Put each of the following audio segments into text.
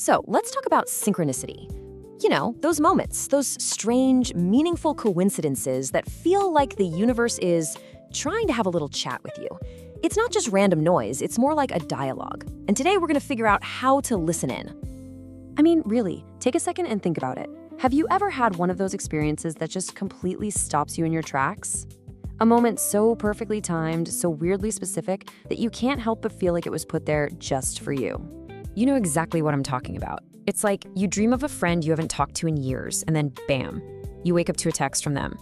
So let's talk about synchronicity. You know, those moments, those strange, meaningful coincidences that feel like the universe is trying to have a little chat with you. It's not just random noise, it's more like a dialogue. And today we're going to figure out how to listen in. I mean, really, take a second and think about it. Have you ever had one of those experiences that just completely stops you in your tracks? A moment so perfectly timed, so weirdly specific, that you can't help but feel like it was put there just for you. You know exactly what I'm talking about. It's like you dream of a friend you haven't talked to in years, and then bam, you wake up to a text from them.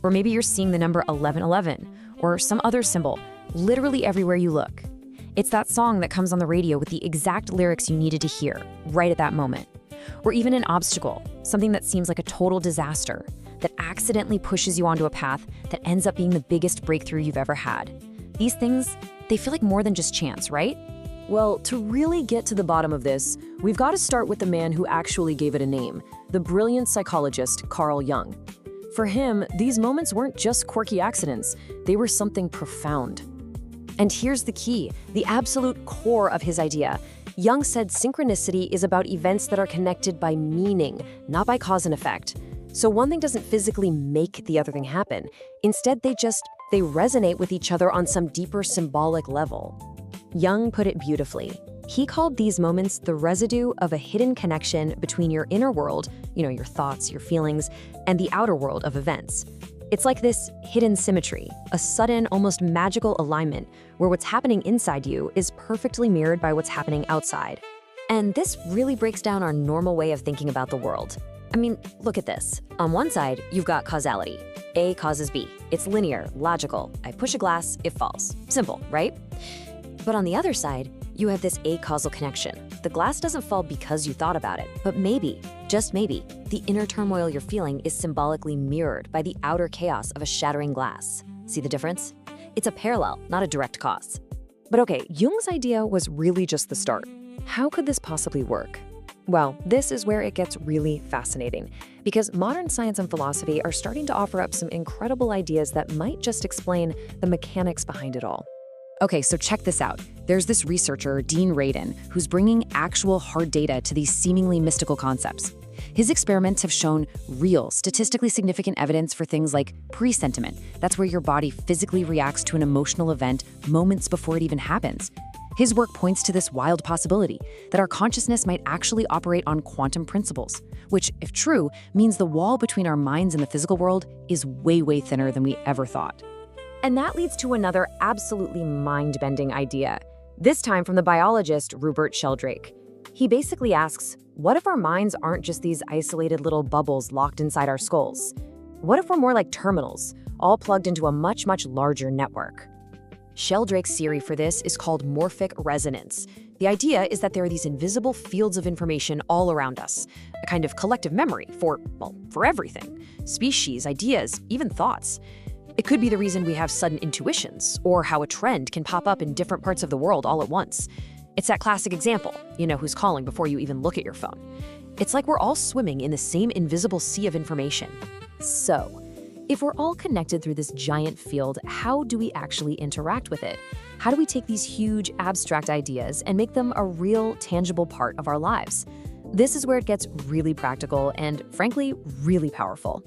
Or maybe you're seeing the number 1111, or some other symbol, literally everywhere you look. It's that song that comes on the radio with the exact lyrics you needed to hear, right at that moment. Or even an obstacle, something that seems like a total disaster, that accidentally pushes you onto a path that ends up being the biggest breakthrough you've ever had. These things, they feel like more than just chance, right? Well, to really get to the bottom of this, we've got to start with the man who actually gave it a name, the brilliant psychologist Carl Jung. For him, these moments weren't just quirky accidents, they were something profound. And here's the key, the absolute core of his idea. Jung said synchronicity is about events that are connected by meaning, not by cause and effect. So one thing doesn't physically make the other thing happen. Instead, they resonate with each other on some deeper symbolic level. Jung put it beautifully. He called these moments the residue of a hidden connection between your inner world, your thoughts, your feelings, and the outer world of events. It's like this hidden symmetry, a sudden, almost magical alignment where what's happening inside you is perfectly mirrored by what's happening outside. And this really breaks down our normal way of thinking about the world. I mean, look at this. On one side, you've got causality. A causes B. It's linear, logical. I push a glass, it falls. Simple, right? But on the other side, you have this acausal connection. The glass doesn't fall because you thought about it, but maybe, just maybe, the inner turmoil you're feeling is symbolically mirrored by the outer chaos of a shattering glass. See the difference? It's a parallel, not a direct cause. But okay, Jung's idea was really just the start. How could this possibly work? Well, this is where it gets really fascinating, because modern science and philosophy are starting to offer up some incredible ideas that might just explain the mechanics behind it all. Okay, so check this out. There's this researcher, Radin, who's bringing actual hard data to these seemingly mystical concepts. His experiments have shown real, statistically significant evidence for things like presentiment. That's where your body physically reacts to an emotional event moments before it even happens. His work points to this wild possibility that our consciousness might actually operate on quantum principles, which, if true, means the wall between our minds and the physical world is way, way thinner than we ever thought. And that leads to another absolutely mind-bending idea, this time from the biologist Rupert Sheldrake. He basically asks, what if our minds aren't just these isolated little bubbles locked inside our skulls? What if we're more like terminals, all plugged into a much, much larger network? Sheldrake's theory for this is called morphic resonance. The idea is that there are these invisible fields of information all around us, a kind of collective memory for everything, species, ideas, even thoughts. It could be the reason we have sudden intuitions, or how a trend can pop up in different parts of the world all at once. It's that classic example, who's calling before you even look at your phone. It's like we're all swimming in the same invisible sea of information. So, if we're all connected through this giant field, how do we actually interact with it? How do we take these huge, abstract ideas and make them a real, tangible part of our lives? This is where it gets really practical and, frankly, really powerful.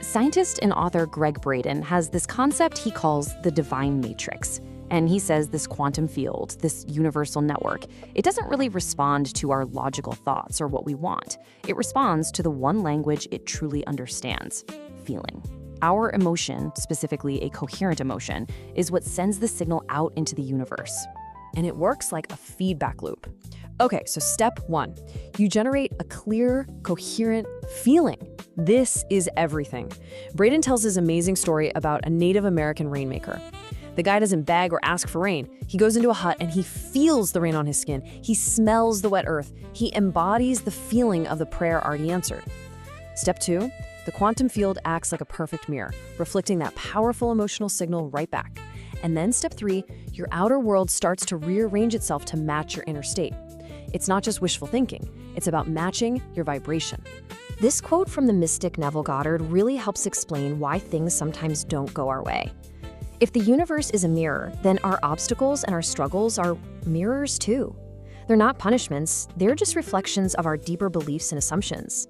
Scientist and author Greg Braden has this concept he calls the divine matrix. And he says this quantum field, this universal network, it doesn't really respond to our logical thoughts or what we want. It responds to the one language it truly understands, feeling. Our emotion, specifically a coherent emotion, is what sends the signal out into the universe. And it works like a feedback loop. Okay, so step 1, you generate a clear, coherent feeling. This is everything. Braden tells his amazing story about a Native American rainmaker. The guy doesn't beg or ask for rain. He goes into a hut and he feels the rain on his skin. He smells the wet earth. He embodies the feeling of the prayer already answered. Step 2, the quantum field acts like a perfect mirror, reflecting that powerful emotional signal right back. And then step 3, your outer world starts to rearrange itself to match your inner state. It's not just wishful thinking, it's about matching your vibration. This quote from the mystic Neville Goddard really helps explain why things sometimes don't go our way. If the universe is a mirror, then our obstacles and our struggles are mirrors too. They're not punishments, they're just reflections of our deeper beliefs and assumptions.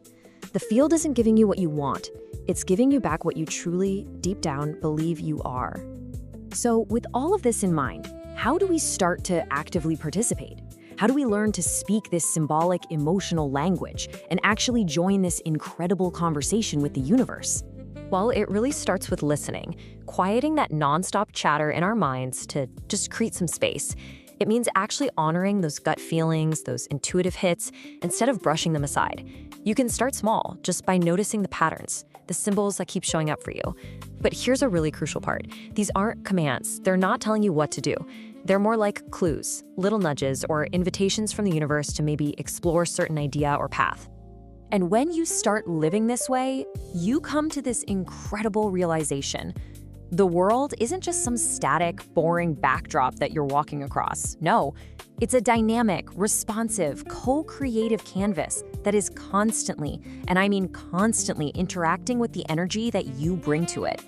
The field isn't giving you what you want, it's giving you back what you truly, deep down, believe you are. So, with all of this in mind, how do we start to actively participate? How do we learn to speak this symbolic, emotional language and actually join this incredible conversation with the universe? Well, it really starts with listening, quieting that nonstop chatter in our minds to just create some space. It means actually honoring those gut feelings, those intuitive hits, instead of brushing them aside. You can start small, just by noticing the patterns, the symbols that keep showing up for you. But here's a really crucial part. These aren't commands. They're not telling you what to do. They're more like clues, little nudges, or invitations from the universe to maybe explore a certain idea or path. And when you start living this way, you come to this incredible realization. The world isn't just some static, boring backdrop that you're walking across. No, it's a dynamic, responsive, co-creative canvas that is constantly, and I mean constantly, interacting with the energy that you bring to it.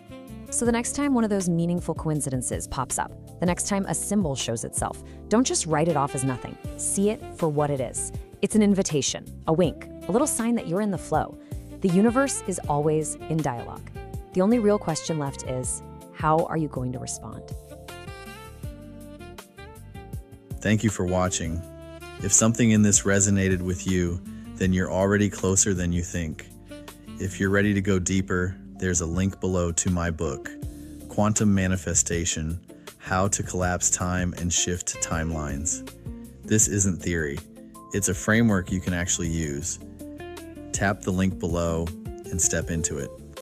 So the next time one of those meaningful coincidences pops up, the next time a symbol shows itself, don't just write it off as nothing. See it for what it is. It's an invitation, a wink, a little sign that you're in the flow. The universe is always in dialogue. The only real question left is, how are you going to respond? Thank you for watching. If something in this resonated with you, then you're already closer than you think. If you're ready to go deeper, there's a link below to my book, Quantum Manifestation: How to Collapse Time and Shift Timelines. This isn't theory. It's a framework you can actually use. Tap the link below and step into it.